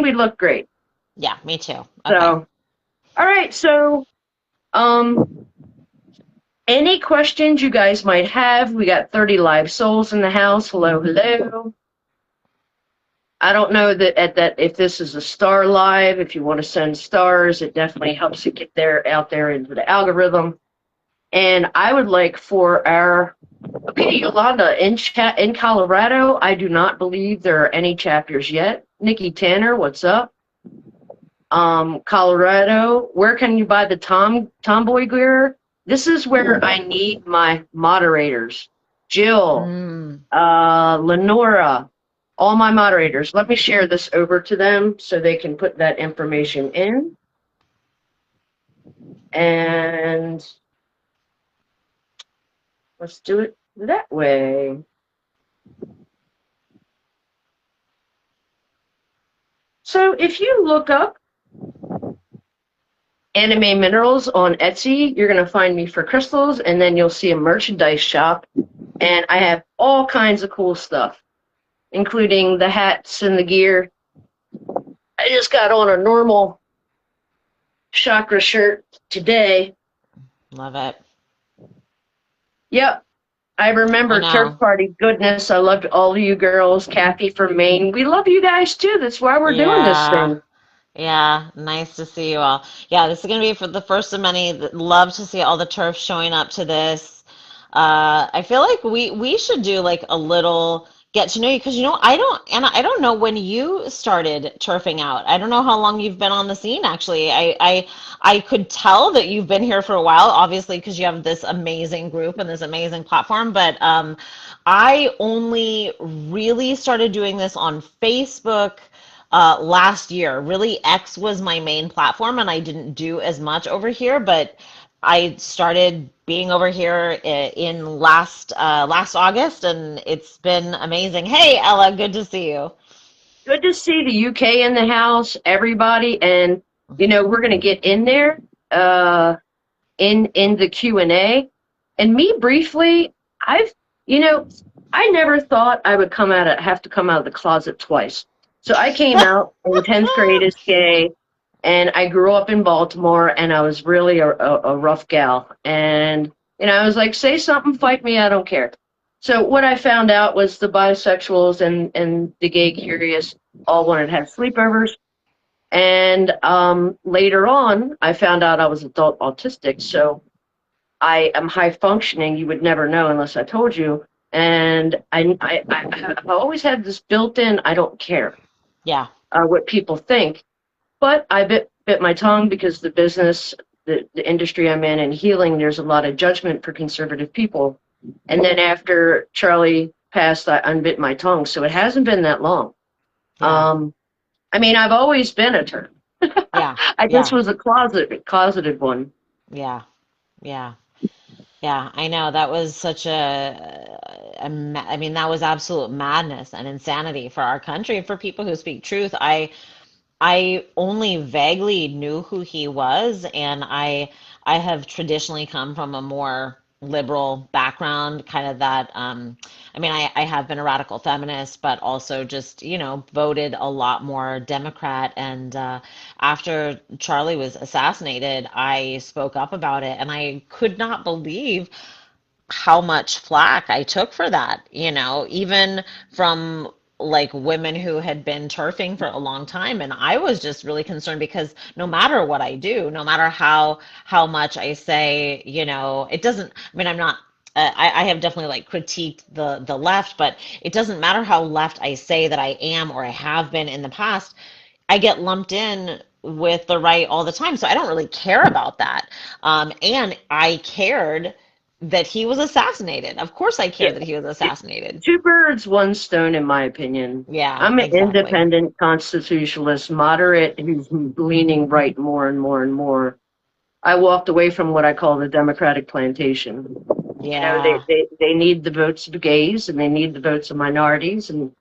we look great. Yeah, me too. Okay. So, all right. So, um, any questions you guys might have? We got 30 live souls in the house. Hello, hello. I don't know that at that if this is a star live. If you want to send stars, it definitely helps it get there out there into the algorithm. And I would like for our okay, Yolanda in chat in Colorado. I do not believe there are any chapters yet. Nikki Tanner, what's up? Colorado. Where can you buy the Tomboy gear? This is where I need my moderators. Jill, Mm. Lenora, all my moderators. Let me share this over to them so they can put that information in. And let's do it that way. So if you look up Anime Minerals on Etsy, you're going to find me for crystals, and then you'll see a merchandise shop. And I have all kinds of cool stuff, including the hats and the gear. I just got on a normal chakra shirt today. Love it. Yep. I I remember Turf know. Party goodness. I loved all of you girls. Kathy from Maine. We love you guys too. That's why we're doing this Yeah. thing. Yeah, nice to see you all. Yeah, this is going to be for the first of many. Love to see all the turf showing up to this. I feel like we should do like a little get to know you because I don't know when you started turfing out. I don't know how long you've been on the scene actually. I could tell that you've been here for a while, obviously because you have this amazing group and this amazing platform, but I only really started doing this on Facebook last year. Really, X was my main platform, and I didn't do as much over here, but I started being over here in last August, and it's been amazing. Hey, Ella, good to see you. Good to see the UK in the house, everybody, and we're gonna get in there in the Q&A. And me briefly, I've you know I never thought I would have to come out of the closet twice. So I came out in 10th grade as gay, and I grew up in Baltimore, and I was really a rough gal. And I was like, say something, fight me, I don't care. So what I found out was the bisexuals and the gay curious all wanted to have sleepovers. And later on, I found out I was adult autistic. So I am high functioning. You would never know unless I told you. And I've always had this built in, I don't care Yeah, what people think. But I bit my tongue because the business, the industry I'm in, and healing, there's a lot of judgment for conservative people. And then after Charlie passed, I unbit my tongue. So it hasn't been that long. yeah, I mean, I've always been a turn. yeah, I just yeah, was a closeted one. yeah, yeah. Yeah, I know that was such I mean, that was absolute madness and insanity for our country and for people who speak truth. I only vaguely knew who he was, and I have traditionally come from a more liberal background, kind of that I mean I have been a radical feminist, but also just, voted a lot more Democrat. And after Charlie was assassinated, I spoke up about it, and I could not believe how much flack I took for that, even from like women who had been turfing for a long time. And I was just really concerned because no matter what I do, no matter how much I say, it doesn't, I mean, I'm not I have definitely like critiqued the left, but it doesn't matter how left I say that I am or I have been in the past. I get lumped in with the right all the time, so I don't really care about that. And I cared that he was assassinated. Of course, I care Yeah, that he was assassinated. two birds, one stone, in my opinion. Yeah, I'm an exactly. independent constitutionalist, moderate, who's leaning right more and more and more. I walked away from what I call the Democratic plantation. Yeah. They need the votes of gays and they need the votes of minorities and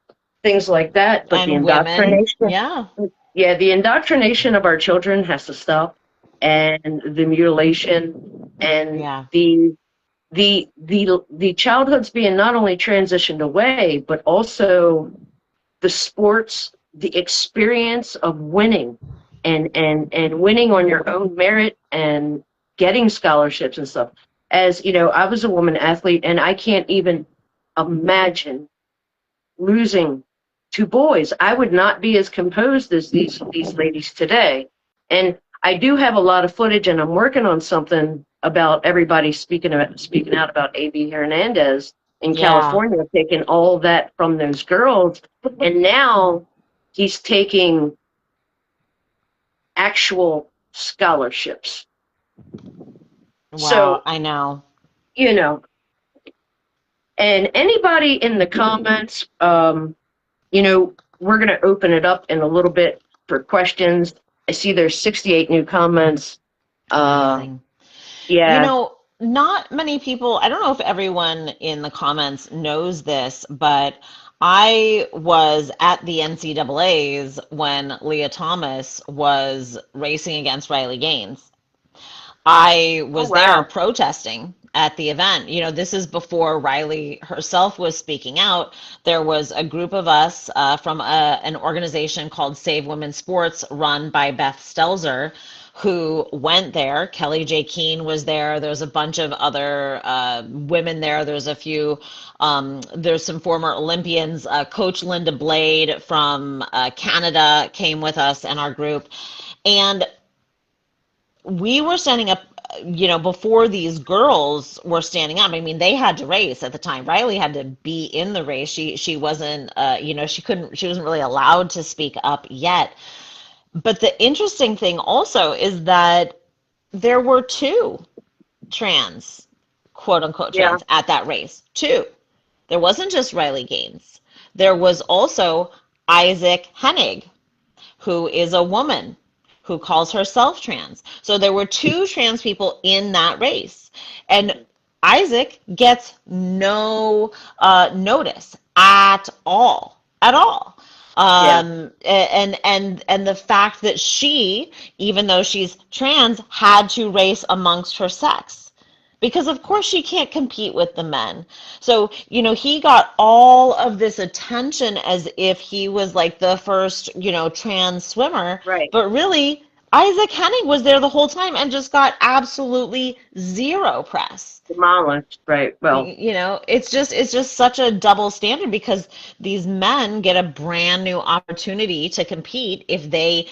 things like that. But the And women. indoctrination, Yeah. yeah, the indoctrination of our children has to stop, and the mutilation and Yeah. the childhood's being not only transitioned away, but also the sports. the experience of winning and winning on your own merit and getting scholarships and stuff. As you know, I was a woman athlete, and I can't even imagine losing to boys. I would not be as composed as these ladies today. And I do have a lot of footage, and I'm working on something about everybody speaking out about AB Hernandez in Yeah. California, taking all that from those girls, and now he's taking actual scholarships. Wow, So, I know. you know, and anybody in the comments, we're going to open it up in a little bit for questions. I see there's 68 new comments. Uh, Amazing. You yeah. know, not many people, I don't know if everyone in the comments knows this, but I was at the NCAAs when Leah Thomas was racing against Riley Gaines. I Oh, was there wow. protesting at the event. You know, this is before Riley herself was speaking out. There was a group of us from an organization called Save Women's Sports, run by Beth Stelzer, who went there. Kelly J. Keene was there. There was a bunch of other women there. There's a few. There's some former Olympians. Coach Linda Blade from Canada came with us and our group, and we were standing up, before these girls were standing up. I mean, they had to race at the time. Riley had to be in the race. She wasn't, she wasn't really allowed to speak up yet. But the interesting thing also is that there were two trans, quote unquote Yeah. trans, at that race. Two. There wasn't just Riley Gaines. There was also Isaac Hennig, who is a woman who calls herself trans. So there were two trans people in that race. And Isaac gets no notice at all, at all. Yeah. And the fact that she, even though she's trans, had to race amongst her sex, because of course she can't compete with the men. So, he got all of this attention as if he was like the first, trans swimmer, Right. but really Isaac Hennig was there the whole time and just got absolutely zero press. Demolished. Right. Well, It's just such a double standard, because these men get a brand new opportunity to compete if they,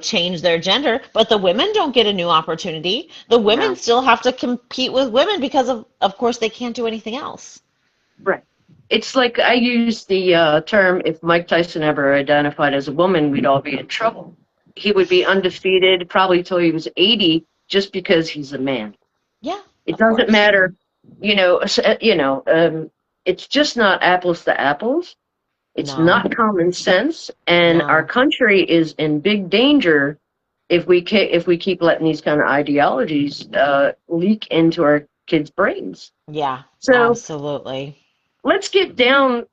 change their gender, but the women don't get a new opportunity. The women no. still have to compete with women because of course they can't do anything else. Right. It's like I use the term, if Mike Tyson ever identified as a woman, we'd all be in trouble. He would be undefeated probably till he was 80 just because he's a man. Yeah, It of doesn't course. matter, it's just not apples to apples. It's No, not common sense, and our no. country is in big danger if we keep letting these kind of ideologies leak into our kids' brains. Yeah, So absolutely. let's get down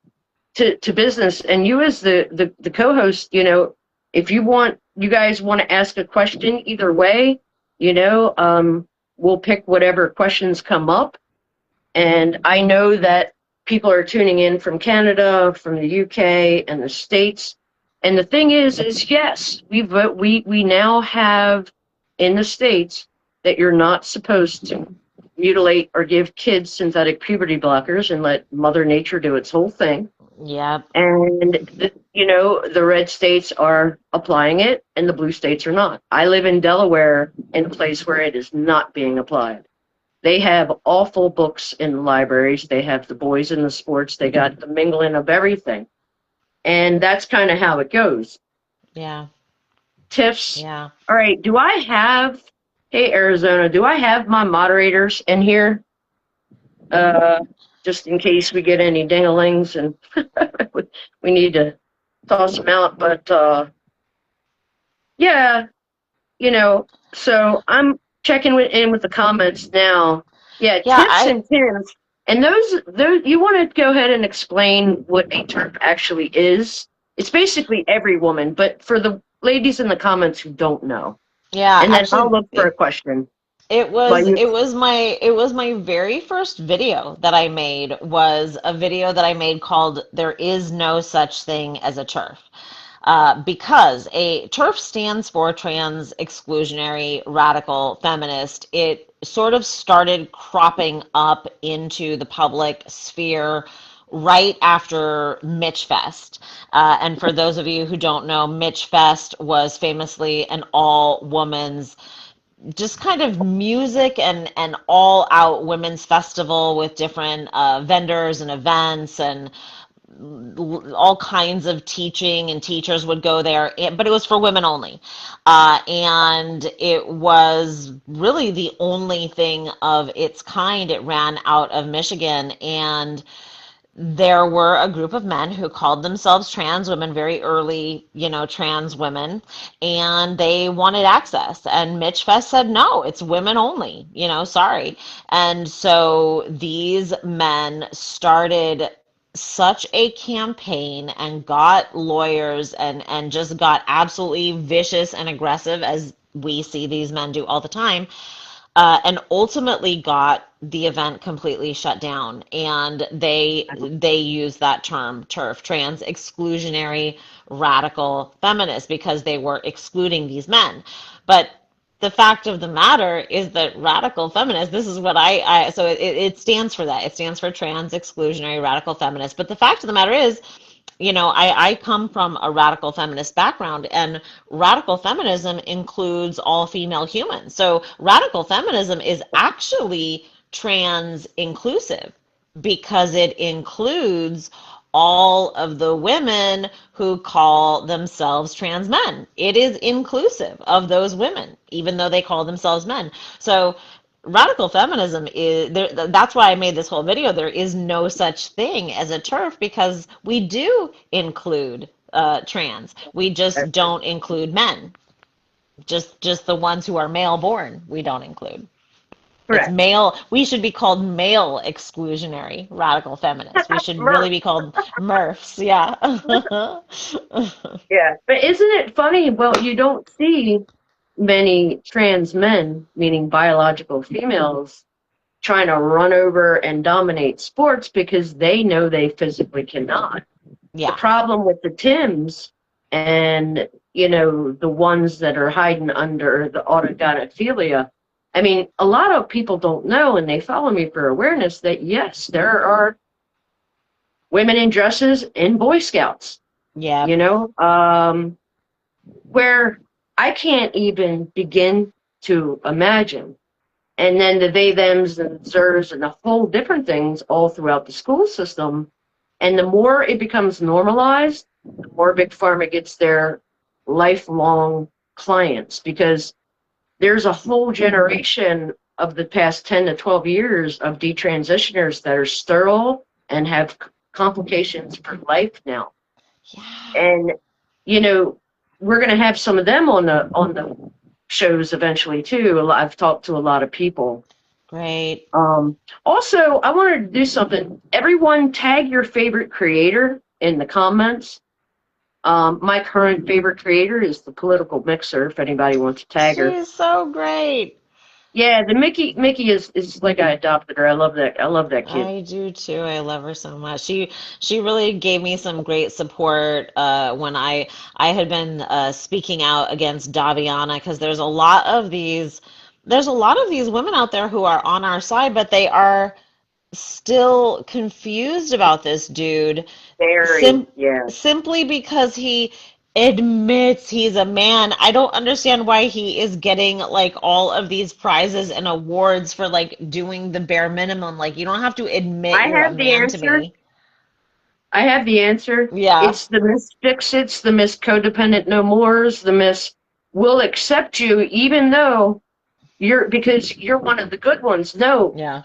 to business. And you, as the co-host, if you guys want to ask a question either way, we'll pick whatever questions come up. And I know that people are tuning in from Canada, from the UK, and the States. And the thing is yes, we now have in the States that you're not supposed to mutilate or give kids synthetic puberty blockers and let Mother Nature do its whole thing. Yep. And the red states are applying it, and the blue states are not. I live in Delaware, in a place where it is not being applied. They have awful books in the libraries. They have the boys in the sports. They got the mingling of everything. And that's kind of how it goes. Yeah. Tiffs. Yeah. All right. Hey, Arizona, do I have my moderators in here? Just in case we get any dinglings and we need to toss them out. But yeah, so I'm checking in with the comments now. Yeah, Yeah, tips and pins. And those you want to go ahead and explain what a terp actually is? It's basically every woman, but for the ladies in the comments who don't know. yeah, And then I'll actually, look for a question. It But was you, my very first video that I made, was a video that I made called "There is no such thing as a turf." because a TERF stands for Trans Exclusionary Radical Feminist. It sort of started cropping up into the public sphere right after Mitch Fest. And for those of you who don't know, Mitch Fest was famously an all woman's just kind of music and all out women's festival with different vendors and events and all kinds of teaching, and teachers would go there, but it was for women only. And it was really the only thing of its kind. It ran out of Michigan, and there were a group of men who called themselves trans women, very early, trans women, and they wanted access. And Mitch Fest said, no, it's women only, sorry. And so these men started such a campaign and got lawyers and just got absolutely vicious and aggressive, as we see these men do all the time, and ultimately got the event completely shut down. And they use that term TERF, trans exclusionary radical feminist, because they were excluding these men. But the fact of the matter is that radical feminist, this is what so it stands for that. It stands for trans exclusionary radical feminist. But the fact of the matter is, I come from a radical feminist background, and radical feminism includes all female humans. So radical feminism is actually trans inclusive because it includes all of the women who call themselves trans men. It is inclusive of those women, even though they call themselves men. So radical feminism is there. That's why I made this whole video. There is no such thing as a TERF, because we do include trans. We just don't include men. Just the ones who are male born, we don't include. It's Correct. male. We should be called male exclusionary radical feminists. We should really Mer- be called MRFs. Yeah. yeah, but isn't it funny? Well, you don't see many trans men, meaning biological females, trying to run over and dominate sports because they know they physically cannot. The Yeah. problem with the Tims and, the ones that are hiding under the autogynephilia, I mean, a lot of people don't know, and they follow me for awareness, that yes, there are women in dresses in Boy Scouts, Yep. where I can't even begin to imagine. And then the they, thems, and theirs, and the whole different things all throughout the school system. And the more it becomes normalized, the more Big Pharma gets their lifelong clients, because there's a whole generation of the past 10 to 12 years of detransitioners that are sterile and have complications for life now. Yeah. And, we're going to have some of them on the shows eventually too. I've talked to a lot of people. Great. Also, I wanted to do something. Everyone tag your favorite creator in the comments. My current favorite creator is the Political Mixer, if anybody wants to tag her. She's so great. Yeah, the Mickey is like I adopted her. I love that kid. I do too. I love her so much. She really gave me some great support when I had been speaking out against Daviana, because there's a lot of these women out there who are on our side, but they are still confused about this dude, Very, sim yeah. simply because he admits he's a man. I don't understand why he is getting like all of these prizes and awards for like doing the bare minimum. Like, you don't have to admit I you're a have the man to answer. me. I have the answer. Yeah. It's the Miss Fix-Its, the Miss Codependent No Mores, the Miss Will Accept You, even though because you're one of the good ones. No, Yeah.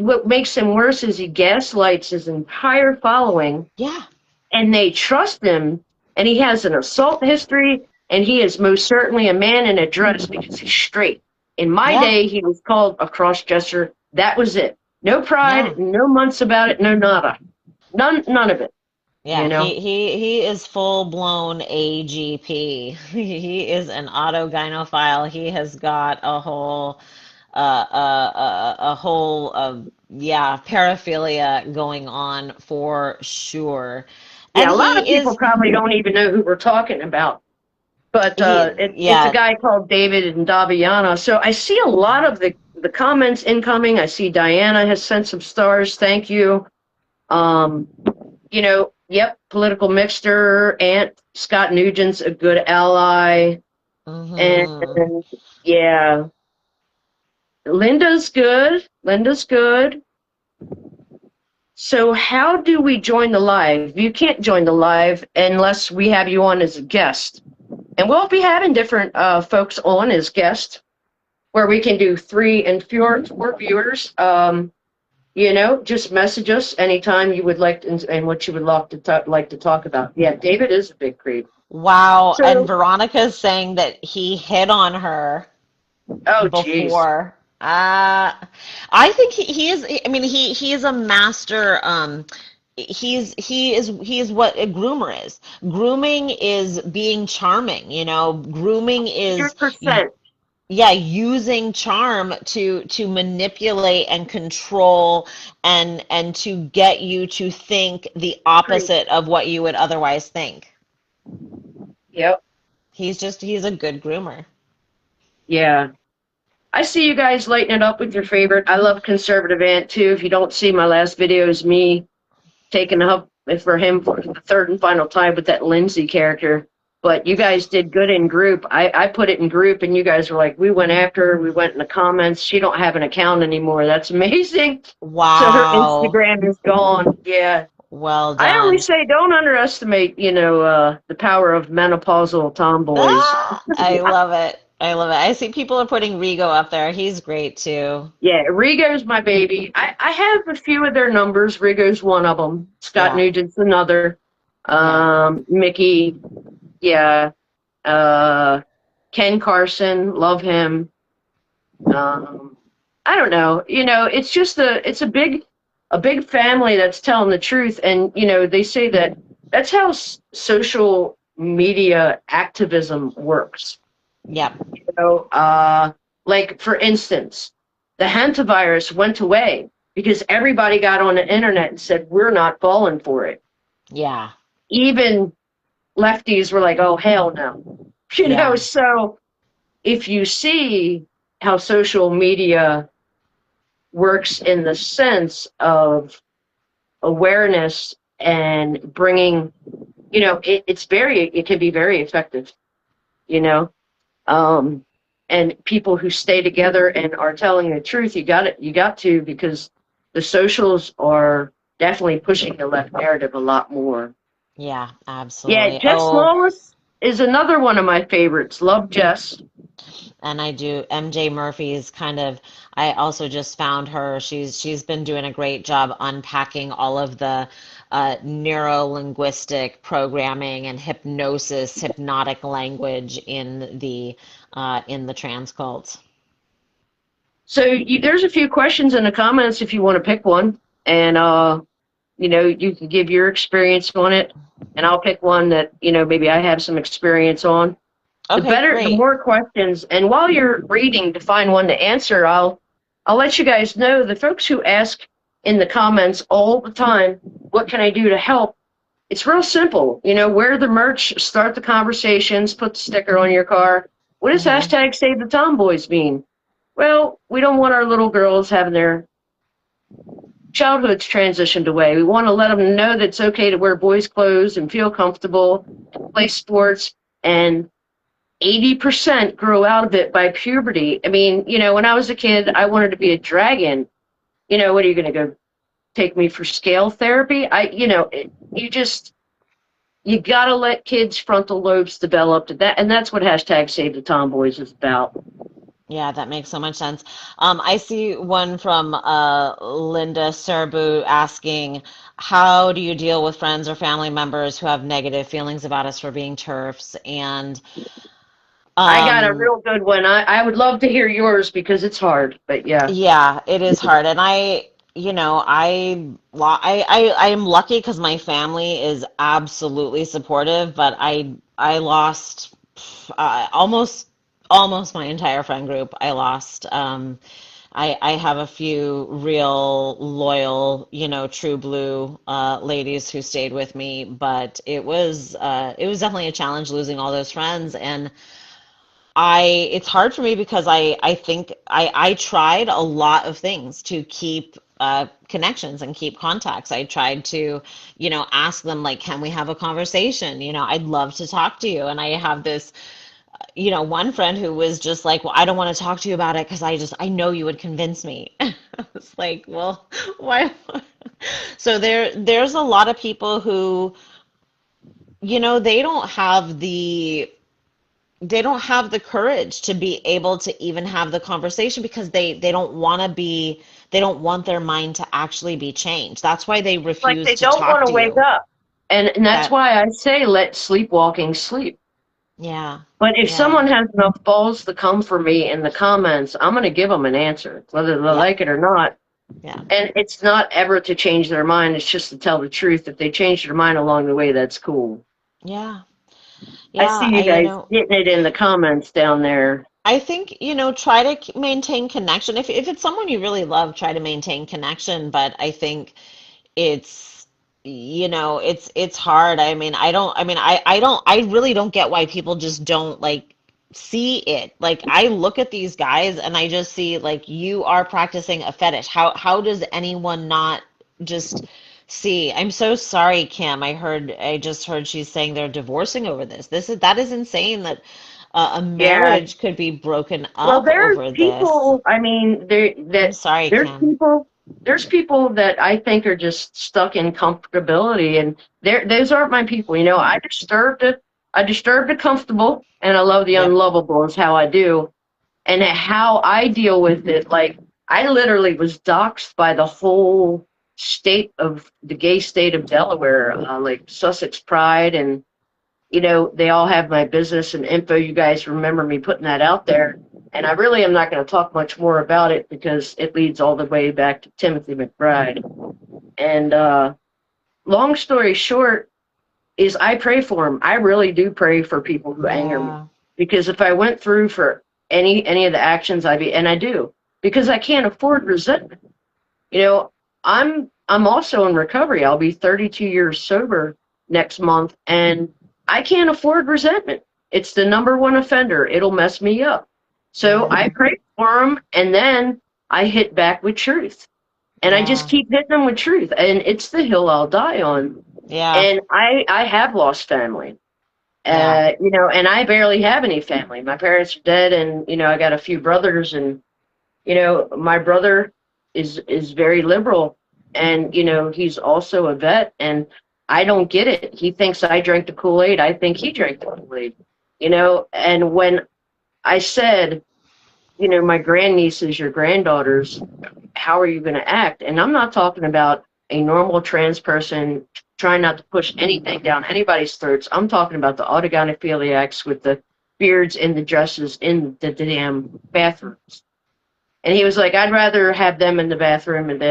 what makes him worse is he gaslights his entire following, Yeah. and they trust him, and he has an assault history, and he is most certainly a man in a dress because he's straight. In my Yeah. day, he was called a cross-dresser. That was it. No Yeah. pride, no months about it, no nada. None of it, Yeah, you know? he is full blown AGP. He is an autogynophile. He has got a whole yeah, paraphilia going on for sure. Yeah, And a lot of he people is, probably don't even know who we're talking about. But it's a yeah. guy called David and Daviana. So I see a lot of the comments incoming. I see Diana has sent some stars. Thank you. Um, yep, political mixture. Aunt Scott Nugent's a good ally. And Hmm. yeah, Linda's good. Linda's good. So how do we join the live? You can't join the live unless we have you on as a guest. And we'll be having different folks on as guests where we can do 3 and 4 viewers. Just message us anytime you would like and what you would like to talk about. Yeah, David is a big creep. Wow. And So, Veronica's saying that he hit on her oh, geez. before. I think he is. I mean, he is a master. He is what a groomer is. Grooming is being charming. Grooming is, 100%. yeah, using charm to manipulate and control and to get you to think the opposite of what you would otherwise think. Yep. He's a good groomer. Yeah. I see you guys lighting it up with your favorite. I love Conservative Ant too. If you don't see my last video, is me taking up for him for the third and final time with that Lindsay character. But you guys did good in group. I put it in group, and you guys were like, we went after her. We went in the comments. She don't have an account anymore. That's amazing. So her Wow. Instagram is gone. Yeah. Well I always done. say don't underestimate, the power of menopausal tomboys. Ah, I love it. I love it. I see people are putting Rigo up there. He's great too. Yeah, Rigo's my baby. I have a few of their numbers. Rigo's one of them. Scott Yeah. Nugent's another. Yeah. Mickey, yeah. Uh, Ken Carson, love him. I don't know. It's just a big family that's telling the truth, and they say that that's how social media activism works. Yep. Like for instance, the hantavirus went away because everybody got on the internet and said we're not falling for it. Yeah. Even lefties were like, "Oh hell no," Yeah. So if you see how social media works in the sense of awareness and bringing, it can be very effective, you know. Um, and people who stay together and are telling the truth, you got to, because the socials are definitely pushing the left narrative a lot more. Yeah, Yeah, absolutely. Jess Oh, Lawless is another one of my favorites. Love Jess. and I do MJ Murphy's kind of, I also just found her. She's been doing a great job unpacking all of the neuro-linguistic programming and hypnosis, hypnotic language in the trans cult. So there's a few questions in the comments if you want to pick one, and you can give your experience on it, and I'll pick one that maybe I have some experience on. Okay, The great. more questions, and while you're reading to find one to answer, I'll let you guys know the folks who ask in the comments all the time, what can I do to help? It's real simple. Wear the merch, start the conversations, put the sticker on your car. What does Hmm. hashtag Save the Tomboys mean? Well, we don't want our little girls having their childhoods transitioned away. We want to let them know that it's okay to wear boys' clothes and feel comfortable and play sports, and 80% grow out of it by puberty. I mean, when I was a kid, I wanted to be a dragon. What are you going to go take me for scale therapy? You got to let kids' frontal lobes develop to that. And that's what hashtag Save the Tomboys is about. Yeah, that makes so much sense. I see one from Linda Serbu asking, how do you deal with friends or family members who have negative feelings about us for being TERFs? And I got a um, real good one. I would love to hear yours because it's hard, but yeah. yeah, it is hard. And I am lucky because my family is absolutely supportive, but I lost almost my entire friend group. I lost I have a few real loyal, true blue ladies who stayed with me, but it was definitely a challenge losing all those friends. And it's hard for me because I think I tried a lot of things to keep connections and keep contacts. I tried to, ask them, like, can we have a conversation? I'd love to talk to you. And I have this, one friend who was just like, well, I don't want to talk to you about it because I know you would convince me. I was like, well, why? So there's a lot of people who, they don't have the courage to be able to even have the conversation because they don't want their mind to actually be changed. That's why they Like refuse they to don't talk want to to wake you. up. And that's That, why I say let sleepwalking sleep. yeah, But if yeah, someone has enough balls to come for me in the comments, I'm going to give them an answer, whether they yeah, like it or not. yeah, And it's not ever to change their mind. It's just to tell the truth. If they change their mind along the way, that's cool. yeah, I yeah. see you guys getting it in the comments down there. I think, try to maintain connection. If it's someone you really love, try to maintain connection. But I think it's, it's hard. I really don't get why people just don't like see it. Like, I look at these guys and I just see, like, you are practicing a fetish. How does anyone not just see? I'm so sorry, Kim. I just heard she's saying they're divorcing over this. That is insane that a Yeah. marriage could be broken Well, up there's over this. people. I mean, there I'm that sorry, there's Kim. people. There's people that I think are just stuck in comfortability, and those aren't my people. I disturb the comfortable, and I love the Yep. unlovable. Is how I do, and how I deal with it. Like I literally was doxxed by the whole the gay state of Delaware, like Sussex Pride, and they all have my business and info. You guys remember me putting that out there. And I really am not going to talk much more about it because it leads all the way back to Timothy McBride. And long story short is I pray for him. I really do pray for people who anger me. Yeah. Because if I went through for any of the actions and I do, because I can't afford resentment. You know, I'm also in recovery. I'll be 32 years sober next month, and I can't afford resentment. It's the number one offender. It'll mess me up. So Yeah. I pray for him, and then I hit back with truth. And I just Yeah. keep hitting them with truth. And it's the hill I'll die on. Yeah. And I have lost family. Yeah. And I barely have any family. My parents are dead, and I got a few brothers, and my brother is very liberal, and he's also a vet, and I don't get it. He thinks I drank the Kool-Aid. I think he drank the Kool-Aid. And when I said, my grandnieces, your granddaughters, how are you going to act? And I'm not talking about a normal trans person trying not to push anything down anybody's throats. I'm talking about the autogynephiliacs with the beards and the dresses in the damn bathrooms. And he was like, I'd rather have them in the bathroom and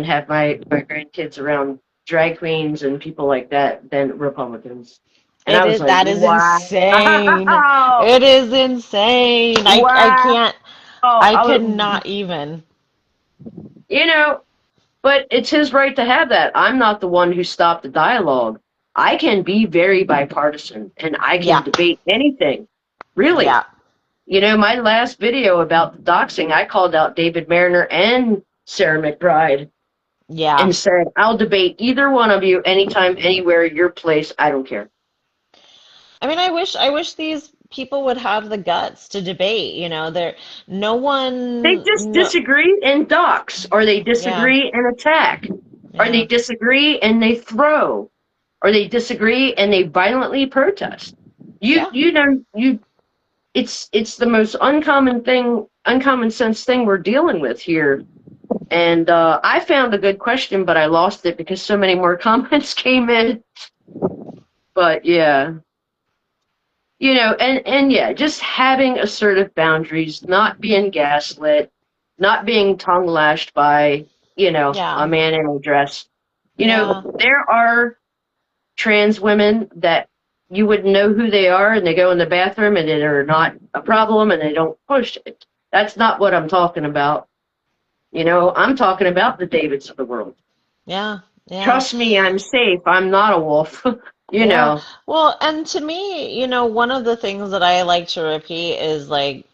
have my grandkids around drag queens and people like that than Republicans. And I was like, That is insane. wow, It is insane. I wow. can't, I cannot even. You know, but it's his right to have that. I'm not the one who stopped the dialogue. I can be very bipartisan and I can Yeah. debate anything. Really. Yeah. My last video about the doxing, I called out David Mariner and Sarah McBride Yeah. and said, I'll debate either one of you anytime, anywhere, your place. I don't care. I wish these people would have the guts to debate, there no They one just no disagree and dox, or they yeah. disagree and attack, or they Yeah. disagree and they throw, or they disagree and they violently protest. You Yeah. you know you it's the most uncommon sense thing we're dealing with here. And I found a good question, but I lost it because so many more comments came in. But yeah, and yeah, just having assertive boundaries, not being gaslit, not being tongue lashed by, a Yeah. man in a dress. Yeah. There are trans women that you wouldn't know who they are, and they go in the bathroom and they're not a problem and they don't push it. That's not what I'm talking about. I'm talking about the Davids of the world. Yeah, yeah. Trust me, I'm safe. I'm not a wolf. you Yeah. know. Well, and to me, one of the things that I like to repeat is like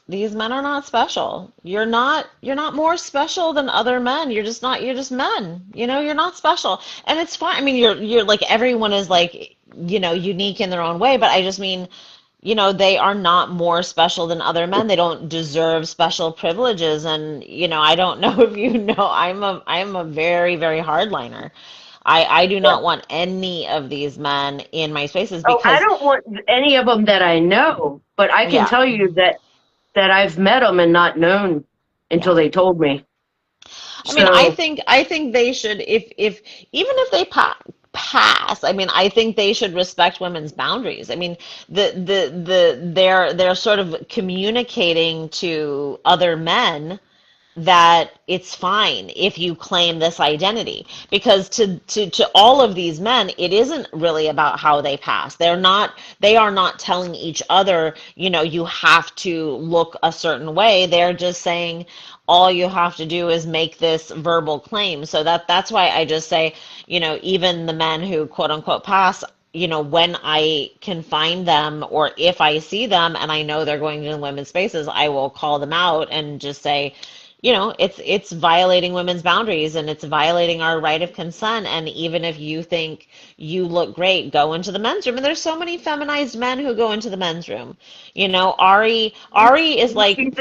these men are not special. You're not more special than other men. You're just men. You're not special. And it's fine. I mean, you're like everyone is like, unique in their own way, but I just mean, they are not more special than other men. They don't deserve special privileges. And, I don't know if you know, I'm a very, very hardliner. I do Yeah. not want any of these men in my spaces Oh, I because, don't want any of them that I know, but I can yeah, tell you that I've met them and not known until yeah. they told me. I mean, I So, think I think they should if even if they pass, I mean, I think they should respect women's boundaries. I mean, they're sort of communicating to other men that it's fine if you claim this identity because to all of these men it isn't really about how they pass. They are not telling each other, you have to look a certain way. They're just saying all you have to do is make this verbal claim. So that's why I just say, even the men who quote unquote pass, when I can find them or if I see them and I know they're going to women's spaces, I will call them out and just say, it's violating women's boundaries and it's violating our right of consent. And even if you think you look great, go into the men's room. And there's so many feminized men who go into the men's room. Ari is like she's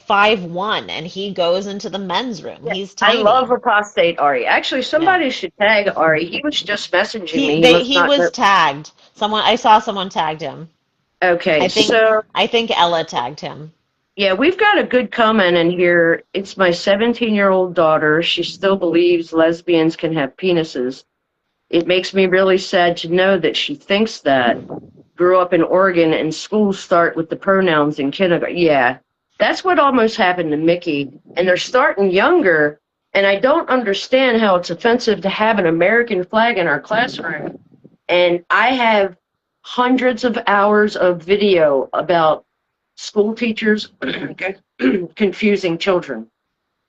5'1" and he goes into the men's room. yeah, He's I tiny. love apostate Ari. Actually, Yeah. somebody should tag Ari. He was just messaging me. He must He not was know. tagged. I saw someone tagged him. Okay, I think so I think Ella tagged him. yeah, we've got a good comment in here. It's my 17-year-old daughter. She still believes lesbians can have penises. It makes me really sad to know that she thinks that. Grew up in Oregon and schools start with the pronouns in kindergarten. Yeah, that's what almost happened to Mickey. And they're starting younger. And I don't understand how it's offensive to have an American flag in our classroom. And I have hundreds of hours of video about school teachers confusing children.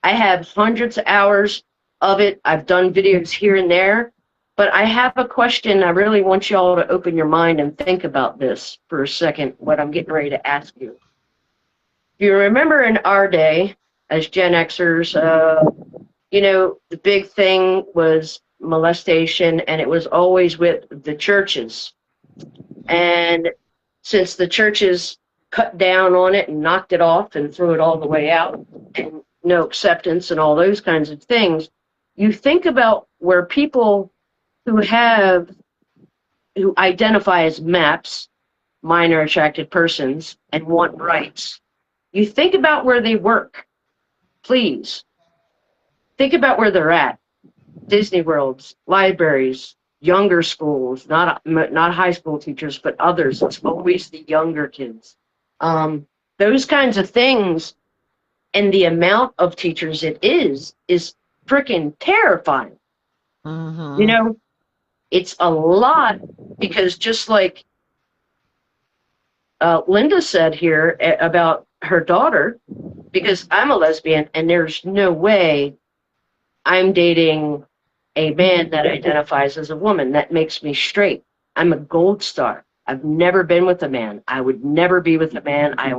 I have hundreds of hours of it. I've done videos here and there, but I have a question. I really want you all to open your mind and think about this for a second, what I'm getting ready to ask you. Do you remember in our day, as Gen Xers, the big thing was molestation, and it was always with the churches. And since the churches cut down on it and knocked it off and threw it all the way out, and no acceptance and all those kinds of things, you think about where people who identify as MAPS, minor attracted persons, and want rights. You think about where they work. Please think about where they're at. Disney worlds, libraries, younger schools, not high school teachers, but others. It's always the younger kids. Those kinds of things, and the amount of teachers it is freaking terrifying. You Hmm. know, it's a lot because just like Linda said here about her daughter, because I'm a lesbian and there's no way I'm dating a man that identifies as a woman. That makes me straight. I'm a gold star. I've never been with a man. I would never be with a man. I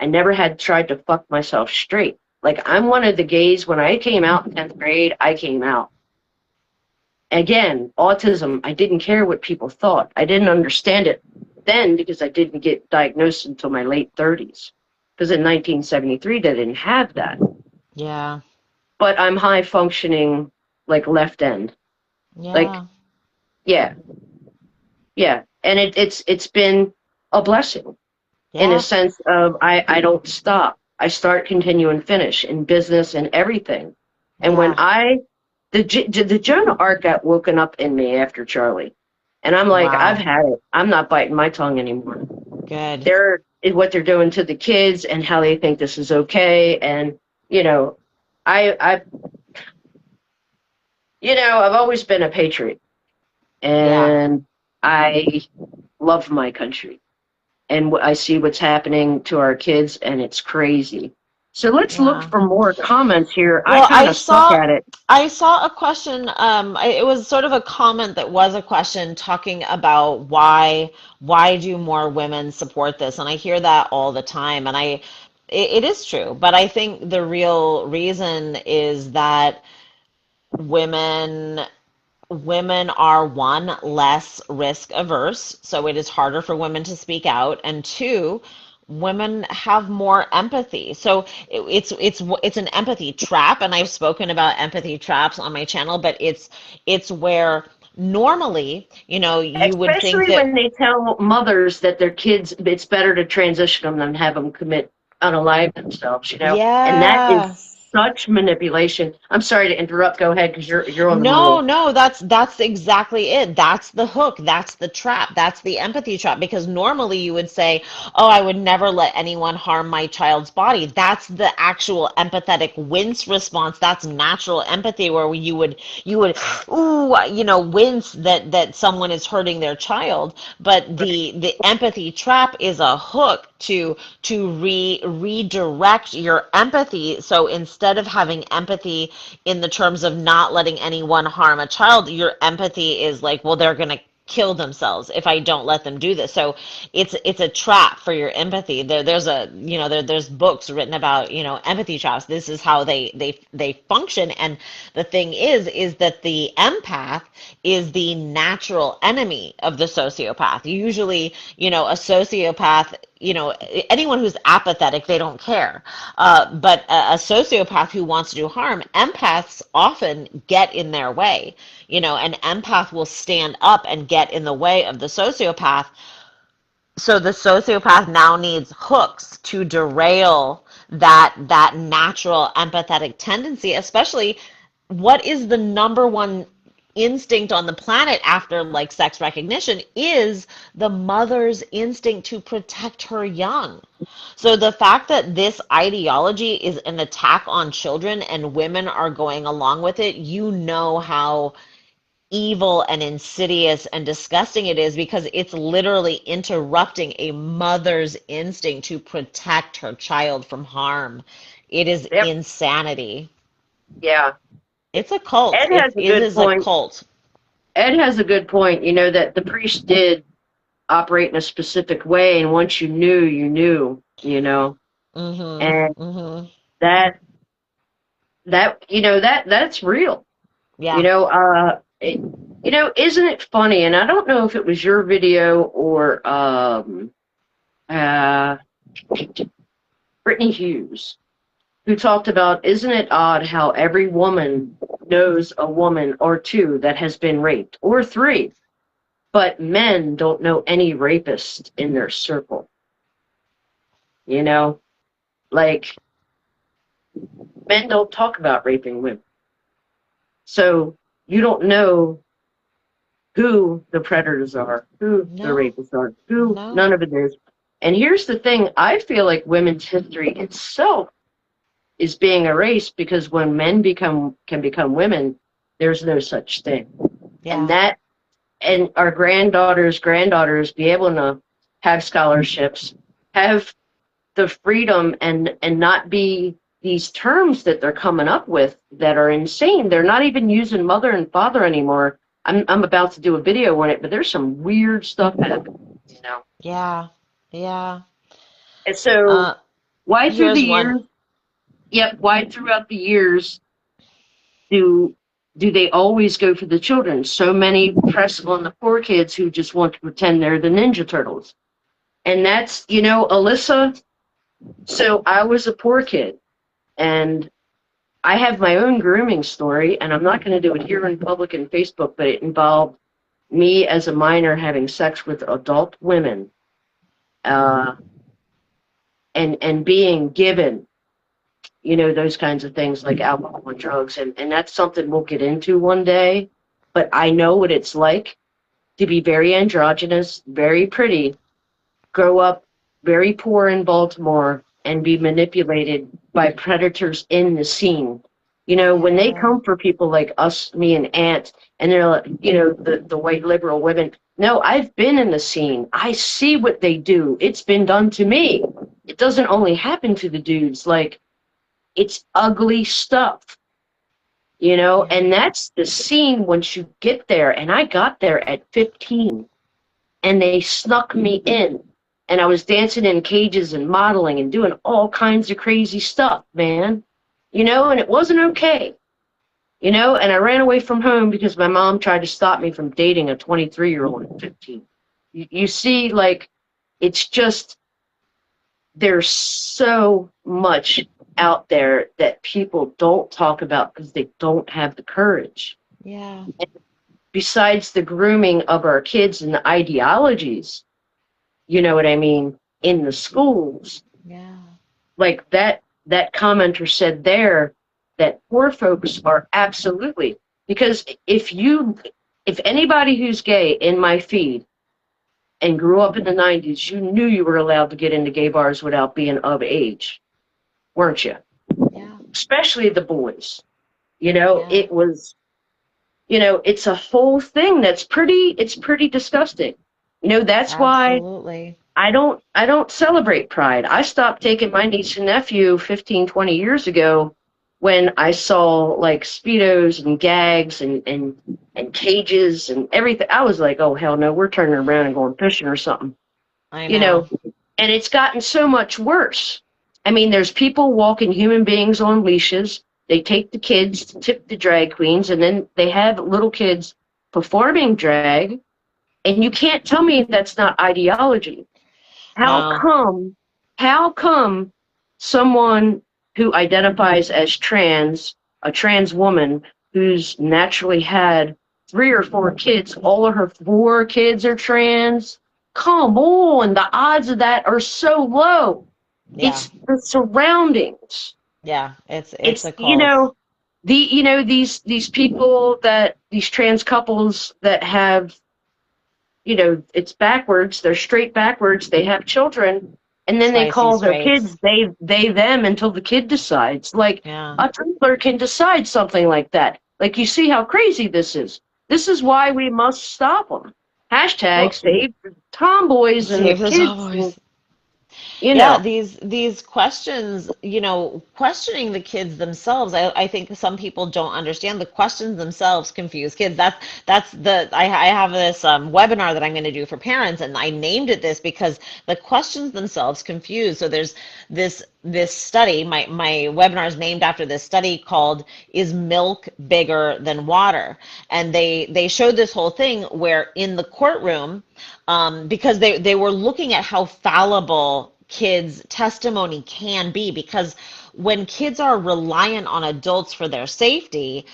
never had tried to fuck myself straight. Like, I'm one of the gays. When I came out in 10th grade, I came out. Again, autism, I didn't care what people thought. I didn't understand it then because I didn't get diagnosed until my late 30s. Because in 1973, they didn't have that. Yeah. But I'm high functioning, like left end. Like, Yeah. yeah, yeah. And it's been a blessing in a Yeah. sense of I don't stop. I start, continue, and finish in business and everything. And when Yeah. the Jonah Ark got woken up in me after Charlie. And I'm like, I've Wow. had it. I'm not biting my tongue anymore. Good. They're what they're doing to the kids and how they think this is okay. And, you know, I I've always been a patriot Yeah. and I love my country. and I see what's happening to our kids, and it's crazy. So let's look Yeah. for more comments here. I Well, kind of suck at it. I saw a question. It was sort of a comment that was a question talking about why do more women support this? And I hear that all the time, and it is true. But I think the real reason is that women women are one, less risk averse, so it is harder for women to speak out, and two, women have more empathy. So it's an empathy trap, and I've spoken about empathy traps on my channel, but it's where normally, you would think Especially that when they tell mothers that their kids, it's better to transition them than have them commit unalive themselves, and that yeah. is such manipulation. I'm sorry to interrupt. Go ahead, because you're on the No, roll. no, that's exactly it. That's the hook. That's the trap. That's the empathy trap. Because normally you would say, "Oh, I would never let anyone harm my child's body." That's the actual empathetic wince response. That's natural empathy where you would ooh, wince that someone is hurting their child. But Right. the empathy trap is a hook to redirect your empathy. So instead of having empathy in the terms of not letting anyone harm a child, your empathy is like, well, they're going to kill themselves if I don't let them do this. So it's a trap for your empathy. There's books written about, empathy traps. This is how they function. And the thing is that the empath is the natural enemy of the sociopath. Usually, a sociopath, anyone who's apathetic, they don't care. But a sociopath who wants to do harm, empaths often get in their way. An empath will stand up and get in the way of the sociopath. So the sociopath now needs hooks to derail that natural empathetic tendency, especially what is the number one instinct on the planet after like sex recognition is the mother's instinct to protect her young. So the fact that this ideology is an attack on children and women are going along with it, how evil and insidious and disgusting it is, because it's literally interrupting a mother's instinct to protect her child from harm. It is Yep. insanity. Yeah. It's a cult. Ed It has a good is a point. cult. Ed has a good point. That the priest did operate in a specific way, and once you knew, you knew. Mm-hmm. And Mm-hmm. that that's real. Yeah. Isn't it funny? And I don't know if it was your video or uh, Brittany Hughes, who talked about, isn't it odd how every woman knows a woman or two that has been raped, or three, but men don't know any rapist in their circle. You know, like men don't talk about raping women. So you don't know who the predators are, who the No. rapists are, who No. none of it is. And here's the thing, I feel like women's history itself is being erased, because when men can become women, there's no such thing. And Yeah. that and our granddaughters be able to have scholarships, have the freedom, and not be these terms that they're coming up with that are insane. They're not even using mother and father anymore. I'm about to do a video on it, but there's some weird stuff happening. Yeah. Yeah. And so Uh, why through the here's one. years, yep, why throughout the years do they always go for the children? So many press on the poor kids who just want to pretend they're the Ninja Turtles. And that's, Alyssa, so I was a poor kid, and I have my own grooming story, and I'm not going to do it here in public and Facebook, but it involved me as a minor having sex with adult women, uh, and being given, those kinds of things like alcohol and drugs, and that's something we'll get into one day. But I know what it's like to be very androgynous, very pretty, grow up very poor in Baltimore, and be manipulated by predators in the scene. When they Yeah. come for people like us, me and Aunt, and they're like, the white liberal women, No, I've been in the scene. I see what they do. It's been done to me. It doesn't only happen to the dudes. Like, it's ugly stuff, Yeah. and that's the scene once you get there. And I got there at 15, and they snuck me in. And I was dancing in cages and modeling and doing all kinds of crazy stuff, man. And it wasn't okay. And I ran away from home because my mom tried to stop me from dating a 23-year-old at 15. You see, like, it's just, there's so much out there that people don't talk about because they don't have the courage. Yeah. And besides the grooming of our kids and the ideologies, you know what I mean, in the schools, Yeah. like that commenter said there, that poor folks are absolutely, because if anybody who's gay in my feed and grew up in the 90s, you knew you were allowed to get into gay bars without being of age, weren't you? Yeah. Especially the boys. Yeah. It was, it's a whole thing it's pretty disgusting. That's why Absolutely. I don't celebrate Pride. I stopped taking my niece and nephew 15, 20 years ago when I saw like Speedos and gags and cages and everything. I was like, oh hell no, we're turning around and going fishing or something. I You know. know, and it's gotten so much worse. I mean, there's people walking human beings on leashes. They take the kids to tip the drag queens, and then they have little kids performing drag, and you can't tell me that's not ideology. How No. come, how come someone who identifies as trans, a trans woman who's naturally had 3 or 4 kids, all of her 4 kids are trans? Come on, the odds of that are so low. Yeah. It's the surroundings. Yeah. It's It's a cult. these people, that these trans couples that have, it's backwards. They're straight backwards. They have children, and then they Spicy call their kids straights. they them until the kid decides. Like, Yeah. a toddler can decide something like that. Like, you see how crazy this is. This is why we must stop them. Hashtag Well, save the tomboys and the save the kids. And, tomboys. you Yeah, know, these questions, questioning the kids themselves, I think some people don't understand. The questions themselves confuse kids. I have this webinar that I'm going to do for parents, and I named it this because the questions themselves confuse. So there's this study, my webinar is named after this study called "Is Milk Bigger Than Water?" And they showed this whole thing where in the courtroom, because they were looking at how fallible kids' testimony can be, because when kids are reliant on adults for their safety,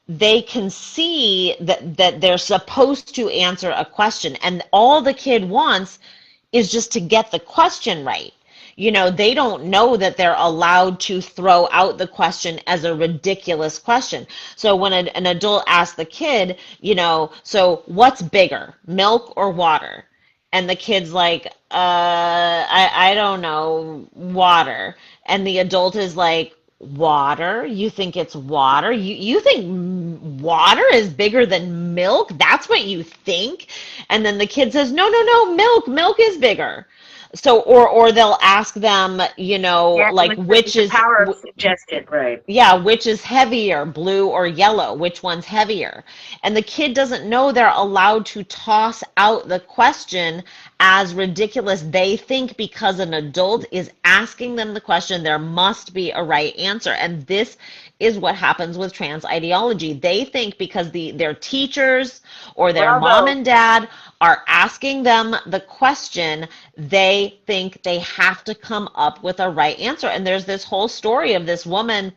they can see that they're supposed to answer a question, and all the kid wants is just to get the question right. They don't know that they're allowed to throw out the question as a ridiculous question. So when an adult asks the kid, so what's bigger, milk or water? And the kid's like, I don't know, water. And the adult is like, water? You think it's water? You think water is bigger than milk? That's what you think? And then the kid says, no, no, no, milk. Milk is bigger. So, or they'll ask them, yeah, like, with the power of suggestion, right? yeah, which is heavier, blue or yellow? Which one's heavier? And the kid doesn't know they're allowed to toss out the question as ridiculous. They think because an adult is asking them the question, there must be a right answer. And this is what happens with trans ideology. They think because their teachers or their mom Bravo. and dad are asking them the question, they think they have to come up with a right answer. And there's this whole story of this woman.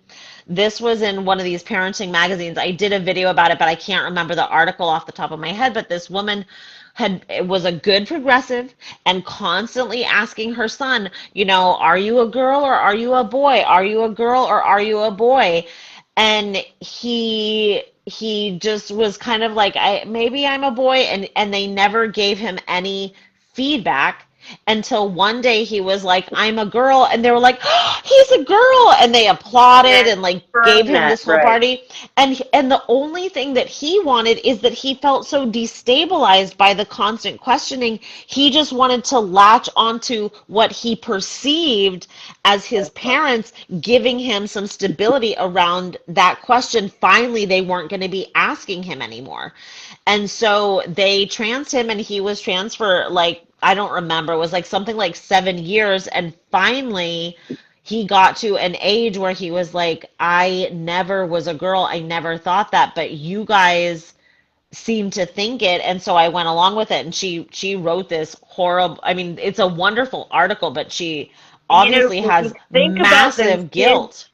This was in one of these parenting magazines. I did a video about it, but I can't remember the article off the top of my head. But this woman was a good progressive and constantly asking her son, are you a girl or are you a boy? Are you a girl or are you a boy? And he just was kind of like, maybe I'm a boy, and they never gave him any feedback. until one day he was like, I'm a girl. And they were like, oh, he's a girl. And they applauded Yeah, and like gave confirm him that, this whole right. party. And the only thing that he wanted is that he felt so destabilized by the constant questioning. He just wanted to latch onto what he perceived as his parents giving him some stability around that question. Finally, they weren't going to be asking him anymore. And so they trans him and he was trans for like, I don't remember, it was like something like 7 years. And finally, he got to an age where he was like, I never was a girl. I never thought that, but you guys seem to think it. And so I went along with it. And she wrote this horrible, I mean, it's a wonderful article, but she obviously When you has think about those massive kids, guilt.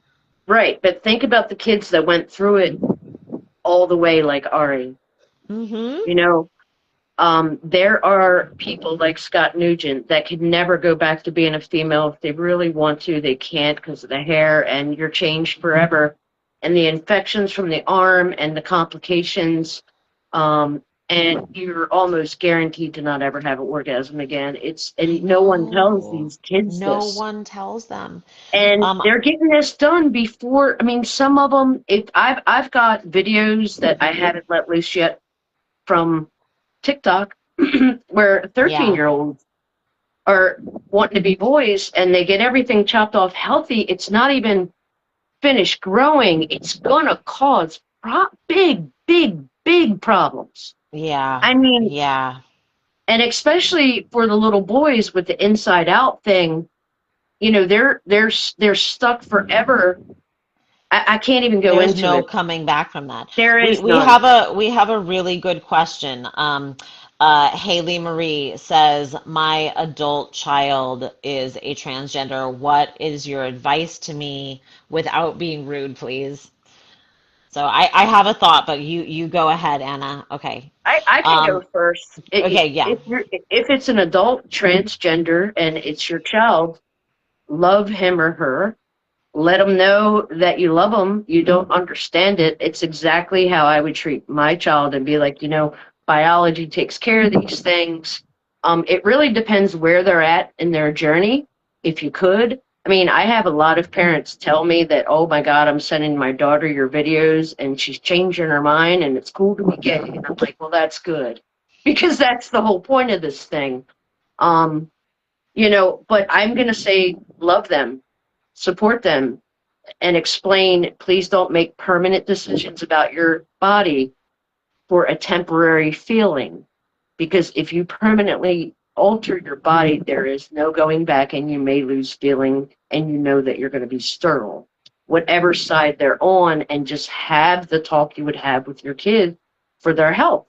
right, but think about the kids that went through it all the way, like Ari. Mm-hmm. You know, there are people like Scott Nugent that could never go back to being a female if they really want to. They can't because of the hair, and you're changed forever. And the infections from the arm and the complications, and you're almost guaranteed to not ever have an orgasm again. I And no one tells know. these kids No this. one tells them. And Um, they're getting this done before. I mean, some of them. If I've got videos that I haven't let loose yet from TikTok, where yeah. 13-year-olds are wanting to be boys and they get everything chopped off healthy. It's not even finished growing. It's gonna cause big, big, big problems. Yeah. I mean, Yeah. and especially for the little boys with the inside out thing. They're stuck forever. I can't even go There's into no it. coming back from that. There We is we none. have a really good question. Haley Marie says, my adult child is a transgender. What is your advice to me without being rude, please? So I have a thought, but you go ahead, Anna. Okay. I can go Um, first. okay, yeah. If it's an adult transgender and it's your child, love him or her. Let them know that you love them. You don't understand it. It's exactly how I would treat my child and be like, biology takes care of these things. It really depends where they're at in their journey. If you could, I mean, I have a lot of parents tell me that, oh my God, I'm sending my daughter your videos and she's changing her mind and it's cool to be gay. And I'm like, well, that's good because that's the whole point of this thing. Um, but I'm going to say love them, support them, and explain, please don't make permanent decisions about your body for a temporary feeling. Because if you permanently alter your body, there is no going back and you may lose feeling and you know that you're going to be sterile. Whatever side they're on, and just have the talk you would have with your kid for their health.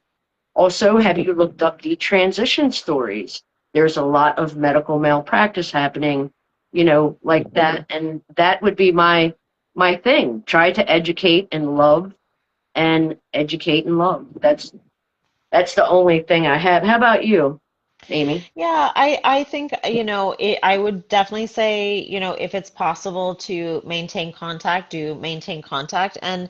Also, have you looked up the transition stories? There's a lot of medical malpractice happening, like that. And that would be my thing. Try to educate and love and educate and love. That's the only thing I have. How about you, Amy? Yeah, I think, I would definitely say, if it's possible to maintain contact, do maintain contact and,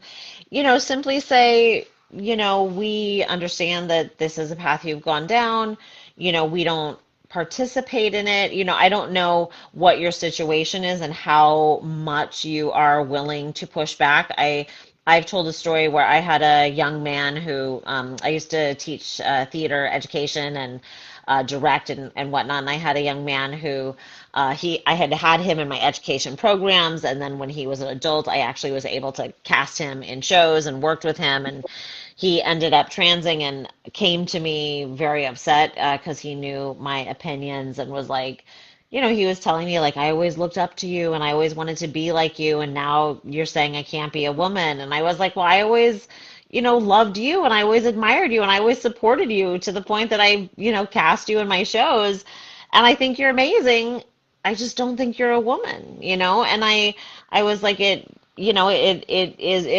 simply say, we understand that this is a path you've gone down, we don't participate in it. I don't know what your situation is and how much you are willing to push back. I've told a story where I had a young man who I used to teach theater education and direct and whatnot. And I had a young man who I had him in my education programs, and then when he was an adult, I actually was able to cast him in shows and worked with him. And he ended up transing and came to me very upset because he knew my opinions and was like, he was telling me like, I always looked up to you and I always wanted to be like you, and now you're saying I can't be a woman. And I was like, well, I always, loved you and I always admired you and I always supported you to the point that I, cast you in my shows. And I think you're amazing. I just don't think you're a woman, And I was like, it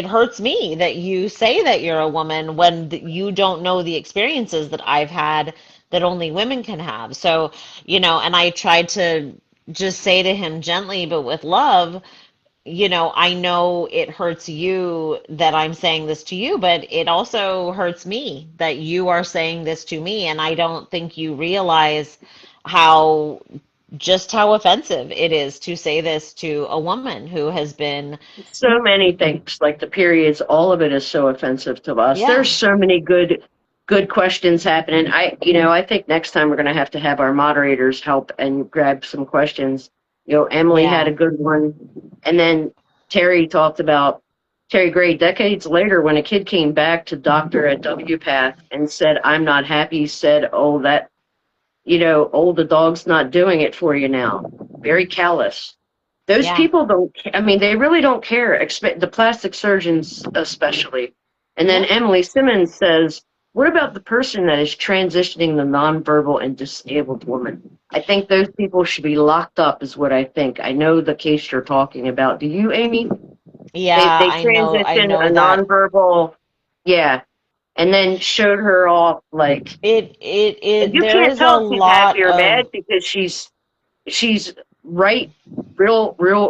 hurts me that you say that you're a woman when you don't know the experiences that I've had that only women can have. So, and I tried to just say to him gently, but with love, I know it hurts you that I'm saying this to you, but it also hurts me that you are saying this to me. And I don't think you realize how just how offensive it is to say this to a woman who has been, So many things, like the periods, all of it is so offensive to us. yeah, There's so many good questions happening. I think next time we're going to have our moderators help and grab some questions. Emily had yeah, a good one, and then Terry talked about Terry Gray decades later when a kid came back to doctor at WPATH and said, "I'm not happy." Said, "Oh, the dog's not doing it for you now." Very callous. Those yeah, people don't, I mean, they really don't care, the plastic surgeons especially. And then yeah. Emily Simmons says, what about the person that is transitioning the nonverbal and disabled woman? I think those people should be locked up, is what I think. I know the case you're talking about. Do you, Amy? Yeah, They I transitioned know a that nonverbal, yeah, and then showed her off like, it you there can't is a tell if she's happy lot or mad of because she's right,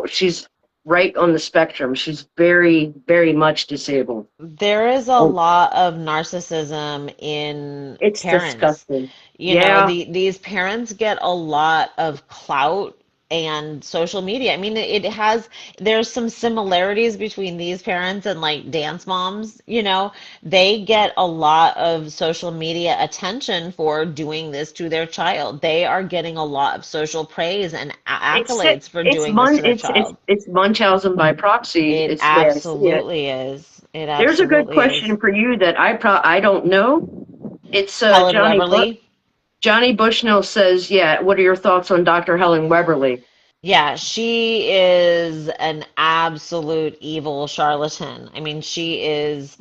she's right on the spectrum. She's very, very much disabled. there is a Oh, lot of narcissism in it's parents. disgusting. You know, Yeah, these parents get a lot of clout and social media. I mean, it has, there's some similarities between these parents and like dance moms, you know. They get a lot of social media attention for doing this to their child. They are getting a lot of social praise and it's accolades for it's doing this Mun to their child. it's Munchausen by proxy. It It's the way I see it. absolutely is. It There's a good absolutely is. question for you that I don't know. It's Helen Weberly. Johnny Bushnell says, yeah. What are your thoughts on Dr. Helen Weberly? Yeah, she is an absolute evil charlatan. I mean, she is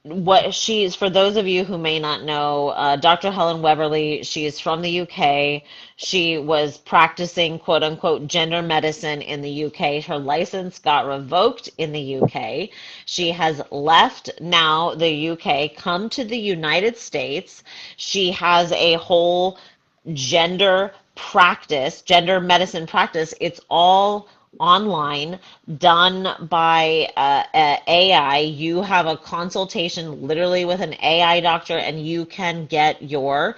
what she's, for those of you who may not know, Dr. Helen Weberly, she is from the UK. She was practicing quote unquote gender medicine in the UK. Her license got revoked in the UK. She has left now the UK, come to the United States. She has a whole gender medicine practice. It's all online, done by AI. You have a consultation literally with an AI doctor, and you can get your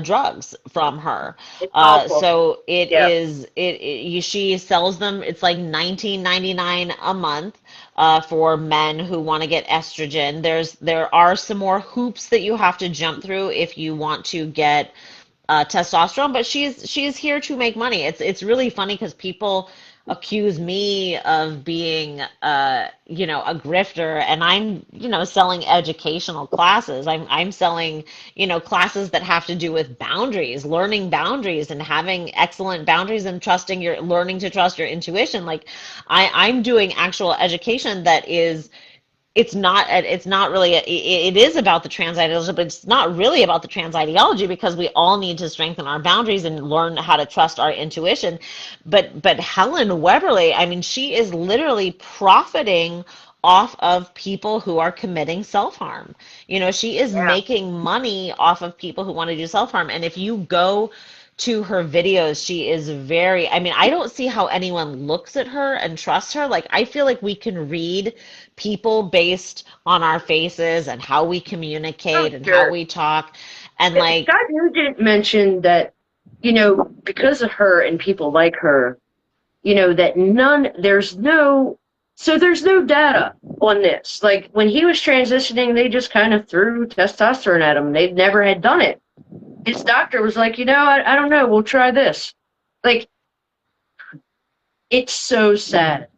drugs from her. It's awful. So it Yeah. is she sells them. It's like 19.99 a month for men who want to get estrogen. There are some more hoops that you have to jump through if you want to get testosterone, but she's here to make money. It's really funny because people accuse me of being a grifter, and I'm selling educational classes. I'm selling classes that have to do with boundaries, learning boundaries and having excellent boundaries and learning to trust your intuition. Like I'm doing actual education that is, it's not really it is about the trans ideology, but it's not really about the trans ideology, because we all need to strengthen our boundaries and learn how to trust our intuition. But Helen Weberly, I mean, she is literally profiting off of people who are committing self-harm. She is Yeah. making money off of people who want to do self-harm. And if you go to her videos, she is very, I mean, I don't see how anyone looks at her and trusts her. Like, I feel like we can read people based on our faces and how we Oh, communicate and how sure. we talk. And like, Scott Nugent mentioned that, because of her and people like her, that there's no data on this. Like when he was transitioning, they just kind of threw testosterone at him. They never had done it. His doctor was like, I don't know, we'll try this. Like, it's so sad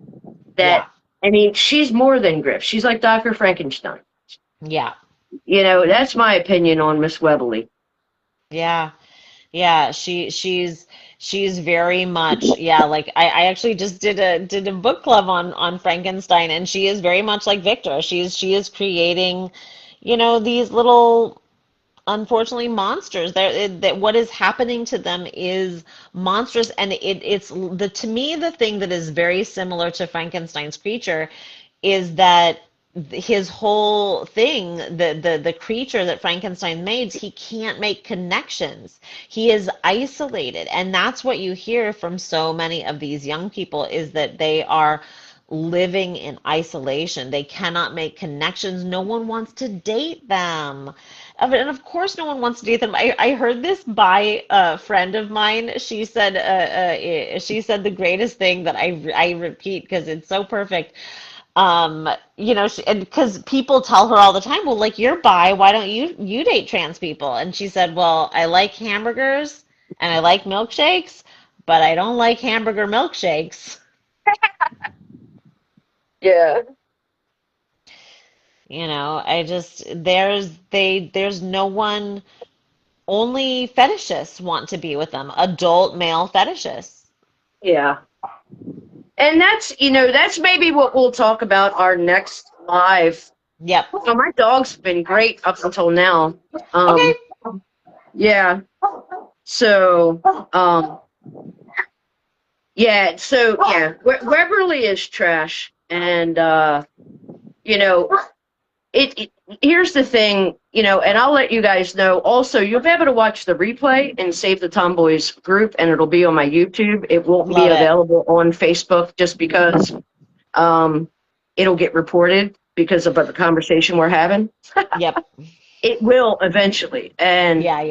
yeah, that, I mean, she's more than Griff. She's like Dr. Frankenstein. yeah, That's my opinion on Miss Webley. yeah. Yeah, she's very much, yeah, like I actually just did a book club on Frankenstein, and she is very much like Victor. She is creating, these little, unfortunately, monsters. That what is happening to them is monstrous. And it's the to me, the thing that is very similar to Frankenstein's creature is that his whole thing, the creature that Frankenstein made, he can't make connections. He is isolated, and that's what you hear from so many of these young people, is that they are living in isolation. They cannot make connections. No one wants to date them. And of course, no one wants to date them. I heard this by a friend of mine. She said the greatest thing that I repeat because it's so perfect. And because people tell her all the time, well, like you're bi, why don't you date trans people? And she said, well, I like hamburgers and I like milkshakes, but I don't like hamburger milkshakes. Yeah. I just there's no one. Only fetishists want to be with them, adult male fetishists. Yeah. And that's maybe what we'll talk about our next live. Yep. So my dog's been great up until now. Okay. Yeah. So, yeah, Weberly is trash. And, it here's the thing, and I'll let you guys know. Also, you'll be able to watch the replay and save the Tomboys group, and it'll be on my YouTube. It won't be Love it. available on Facebook just because it'll get reported because of the conversation we're having. Yep. It will eventually, and Yeah.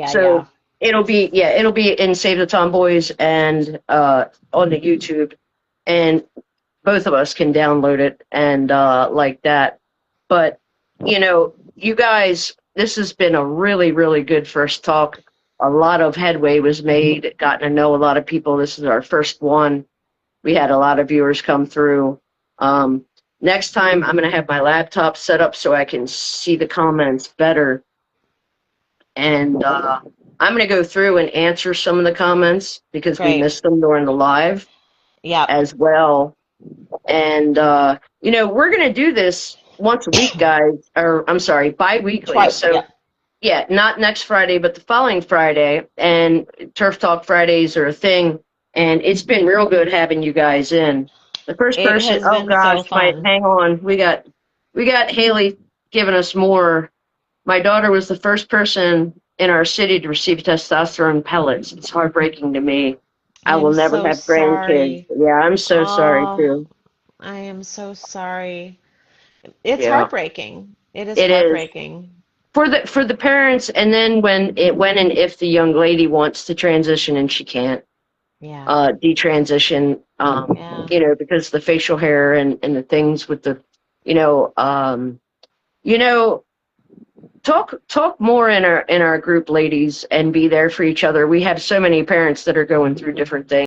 it'll be in Save the Tomboys and on the YouTube, and both of us can download it and like that. But you guys, this has been a really, really good first talk. A lot of headway was made, gotten to know a lot of people. This is our first one. We had a lot of viewers come through. Next time, I'm going to have my laptop set up so I can see the comments better. And I'm going to go through and answer some of the comments because we Great. missed them during the live as well. And, we're going to do this once a week, guys, or I'm sorry, bi-weekly. Twice. So, yeah, not next Friday, but the following Friday. And Terf Talk Fridays are a thing. And it's been real good having you guys in. The first It person, has oh been gosh, so fun. hang on. We got Haley giving us more. My daughter was the first person in our city to receive testosterone pellets. It's heartbreaking to me. I will never so have grandkids. sorry. Yeah, I'm so sorry Oh, too. I am so sorry. It's Yeah, heartbreaking. It is it is heartbreaking. for the parents. And then when and if the young lady wants to transition and she can't Yeah. detransition, because the facial hair and the things with the, you know, talk more in our group, ladies, and be there for each other. We have so many parents that are going through different things.